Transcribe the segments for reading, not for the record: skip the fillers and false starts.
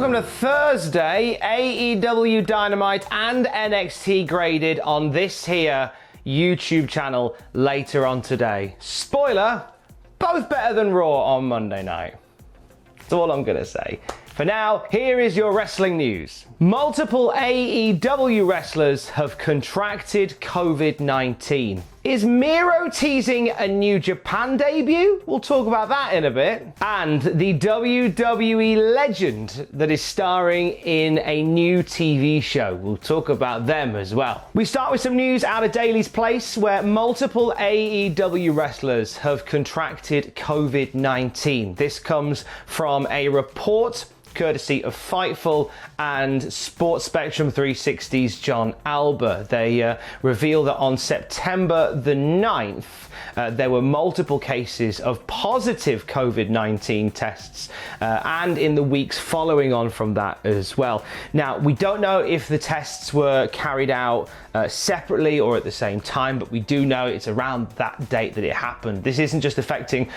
Welcome to Thursday. AEW Dynamite and NXT graded on this here YouTube channel later on today. Spoiler, both better than Raw on Monday night. That's all I'm gonna say. For now, here is your wrestling news. Multiple AEW wrestlers have contracted COVID-19. Is Miro teasing a New Japan debut? We'll talk about that in a bit. And the WWE Legend that is starring in a new TV show. We'll talk about them as well. We start with some news out of Daily's Place, where multiple AEW wrestlers have contracted COVID-19. This comes from a report courtesy of Fightful and Sports Spectrum 360's John Alba. They reveal that on September the 9th, there were multiple cases of positive COVID-19 tests and in the weeks following on from that as well. Now, we don't know if the tests were carried out separately or at the same time, but we do know it's around that date that it happened. This isn't just affecting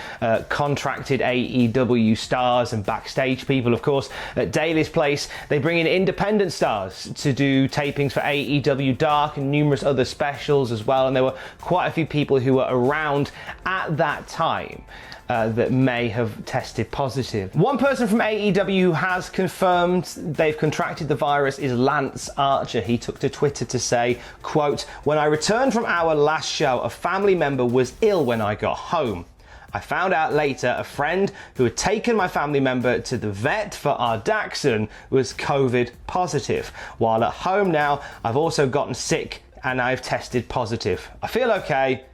contracted AEW stars and backstage people. Of course, at Daily's Place, they bring in independent stars to do tapings for AEW Dark and numerous other specials as well, and there were quite a few people who were around at that time that may have tested positive. One person from AEW who has confirmed they've contracted the virus is Lance Archer. He took to Twitter to say, quote, "When I returned from our last show, a family member was ill when I got home. I found out later a friend who had taken my family member to the vet for our Dachshund was COVID positive. While at home now, I've also gotten sick and I've tested positive. I feel okay.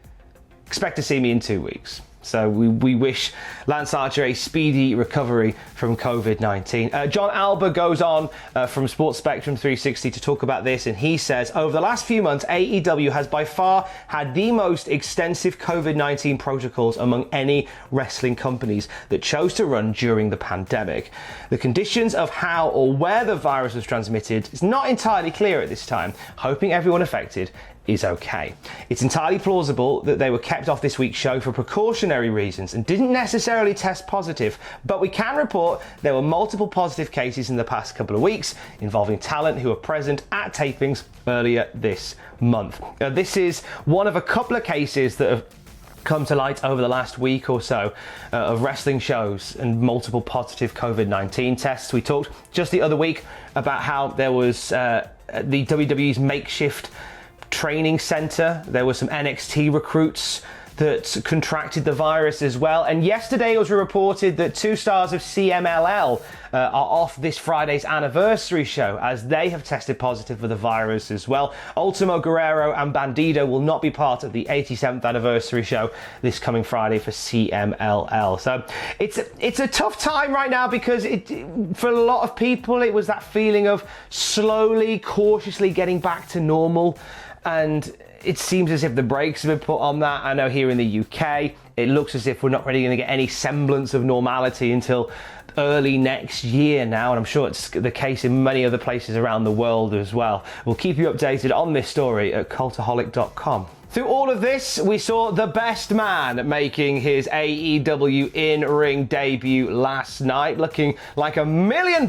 Expect to see me in 2 weeks." So we wish Lance Archer a speedy recovery from COVID-19. John Alba goes on from Sports Spectrum 360 to talk about this, and he says, over the last few months, AEW has by far had the most extensive COVID-19 protocols among any wrestling companies that chose to run during the pandemic. The conditions of how or where the virus was transmitted is not entirely clear at this time, hoping everyone affected is okay. It's entirely plausible that they were kept off this week's show for precautionary reasons and didn't necessarily test positive, but we can report there were multiple positive cases in the past couple of weeks involving talent who were present at tapings earlier this month. This is one of a couple of cases that have come to light over the last week or so of wrestling shows and multiple positive COVID-19 tests. We talked just the other week about how there was the WWE's makeshift training center. There were some NXT recruits that contracted the virus as well. And yesterday it was reported that two stars of CMLL are off this Friday's anniversary show as they have tested positive for the virus as well. Ultimo Guerrero and Bandido will not be part of the 87th anniversary show this coming Friday for CMLL. So it's a tough time right now because for a lot of people it was that feeling of slowly, cautiously getting back to normal. And it seems as if the brakes have been put on that. I know here in the UK, it looks as if we're not really going to get any semblance of normality until early next year now, and I'm sure it's the case in many other places around the world as well. We'll keep you updated on this story at cultaholic.com. Through all of this, we saw the best man making his AEW in-ring debut last night, looking like $1 million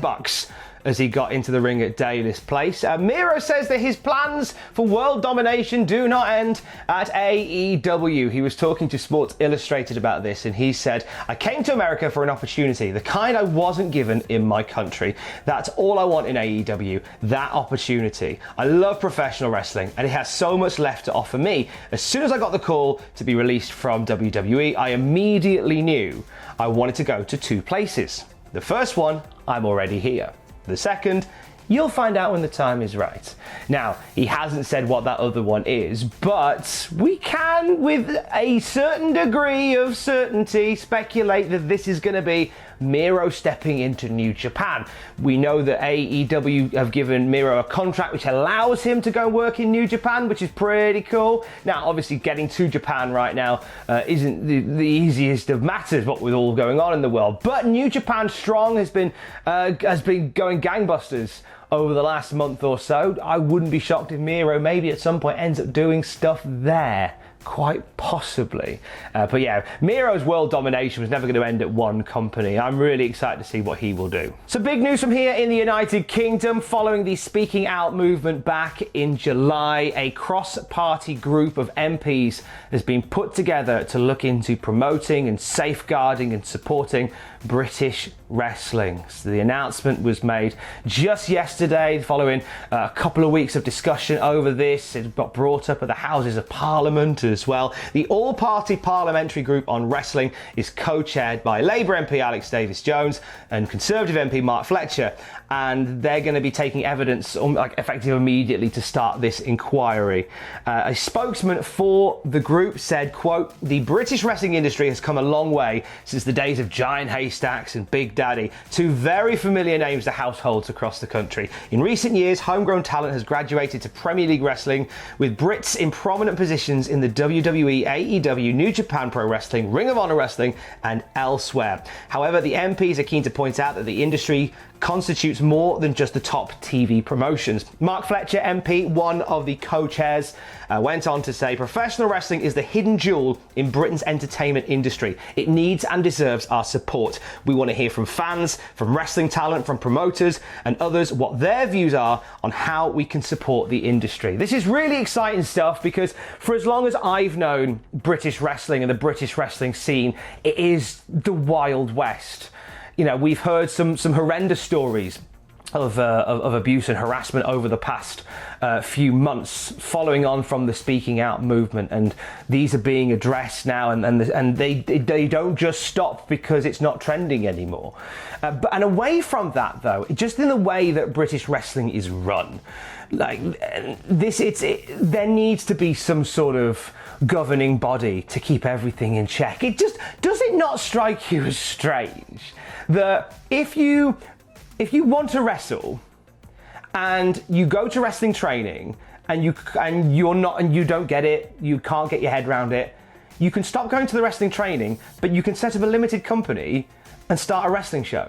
as he got into the ring at Daily's Place. Miro says that his plans for world domination do not end at AEW. He was talking to Sports Illustrated about this, and he said, "I came to America for an opportunity, the kind I wasn't given in my country. That's all I want in AEW, that opportunity. I love professional wrestling, and it has so much left to offer me. As soon as I got the call to be released from WWE, I immediately knew I wanted to go to two places. The first one, I'm already here. The second, you'll find out when the time is right." Now, he hasn't said what that other one is, but we can, with a certain degree of certainty, speculate that this is going to be Miro stepping into New Japan. We know that AEW have given Miro a contract which allows him to go work in New Japan, which is pretty cool. Now, obviously, getting to Japan right now isn't the easiest of matters, what with all going on in the world. But New Japan Strong has been going gangbusters over the last month or so. I wouldn't be shocked if Miro maybe at some point ends up doing stuff there Quite possibly. But yeah, Miro's world domination was never going to end at one company. I'm really excited to see what he will do. So big news from here in the United Kingdom. Following the Speaking Out movement back in July, a cross-party group of MPs has been put together to look into promoting and safeguarding and supporting British wrestling. So the announcement was made just yesterday following a couple of weeks of discussion over this. It got brought up at the Houses of Parliament as well. The all-party parliamentary group on wrestling is co-chaired by Labour MP Alex Davis-Jones and Conservative MP Mark Fletcher, and they're going to be taking evidence effective immediately to start this inquiry. A spokesman for the group said, quote, "The British wrestling industry has come a long way since the days of Giant Haystacks and Big Daddy, two very familiar names to households across the country. In recent years, homegrown talent has graduated to Premier League wrestling, with Brits in prominent positions in the WWE, AEW, New Japan Pro Wrestling, Ring of Honor Wrestling, and elsewhere. However, the MPs are keen to point out that the industry constitutes more than just the top TV promotions." Mark Fletcher, MP, one of the co-chairs, went on to say, "Professional wrestling is the hidden jewel in Britain's entertainment industry. It needs and deserves our support. We want to hear from fans, from wrestling talent, from promoters and others what their views are on how we can support the industry." This is really exciting stuff because for as long as I've known British wrestling and the British wrestling scene, it is the Wild West. You know, we've heard some horrendous stories of abuse and harassment over the past few months, following on from the Speaking Out movement, and these are being addressed now, and they don't just stop because it's not trending anymore. And away from that, though, just in the way that British wrestling is run, like there needs to be some sort of governing body to keep everything in check. Does it not strike you as strange that if you want to wrestle and you go to wrestling training and you don't get it, you can't get your head around it, you can stop going to the wrestling training, but you can set up a limited company and start a wrestling show.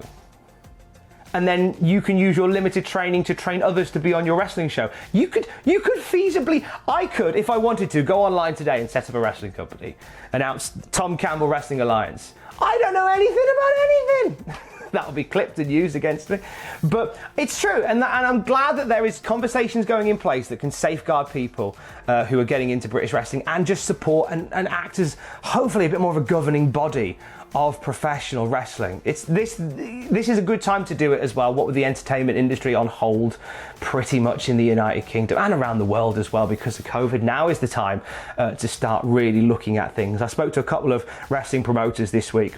And then you can use your limited training to train others to be on your wrestling show. You could feasibly, I could, if I wanted to, go online today and set up a wrestling company, announce Tom Campbell Wrestling Alliance. I don't know anything about anything. That'll be clipped and used against me. But it's true, and I'm glad that there is conversations going in place that can safeguard people who are getting into British wrestling and just support and act as hopefully a bit more of a governing body of professional wrestling. This is a good time to do it as well, what with the entertainment industry on hold pretty much in the United Kingdom and around the world as well because of COVID. Now is the time to start really looking at things. I spoke to a couple of wrestling promoters this week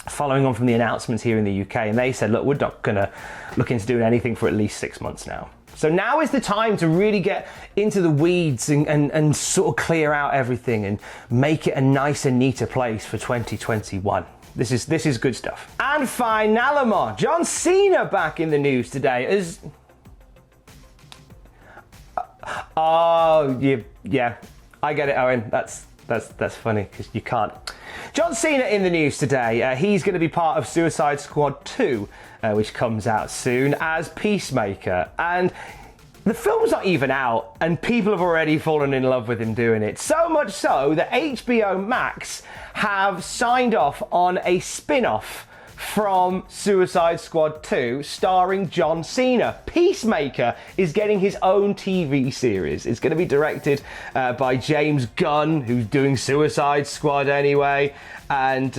following on from the announcements here in the UK, and they said, look, we're not going to look into doing anything for at least 6 months now. So now is the time to really get into the weeds and sort of clear out everything and make it a nicer, neater place for 2021. This is good stuff. And finalement, John Cena back in the news today as... yeah, I get it, Owen. That's funny because you can't. John Cena in the news today. He's going to be part of Suicide Squad 2, which comes out soon, as Peacemaker. And the film's not even out, and people have already fallen in love with him doing it. So much so that HBO Max have signed off on a spin-off from Suicide Squad 2 starring John Cena. Peacemaker is getting his own TV series. It's going to be directed by James Gunn, who's doing Suicide Squad anyway, and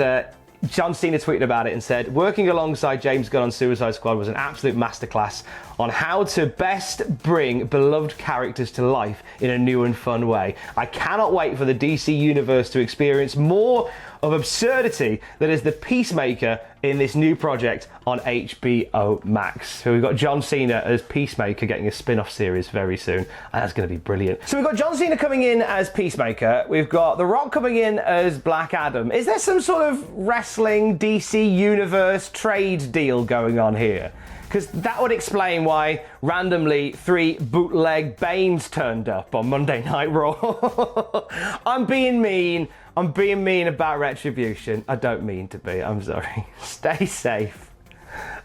John Cena tweeted about it and said, "Working alongside James Gunn on Suicide Squad was an absolute masterclass on how to best bring beloved characters to life in a new and fun way. I cannot wait for the DC universe to experience more of absurdity that is the Peacemaker in this new project on HBO Max." So we've got John Cena as Peacemaker getting a spin-off series very soon, and that's going to be brilliant. So we've got John Cena coming in as Peacemaker, we've got The Rock coming in as Black Adam. Is there some sort of wrestling DC universe trade deal going on here? Because that would explain why randomly 3 bootleg Banes turned up on Monday Night Raw. I'm being mean about Retribution. I don't mean to be, I'm sorry. Stay safe.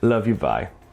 Love you, bye.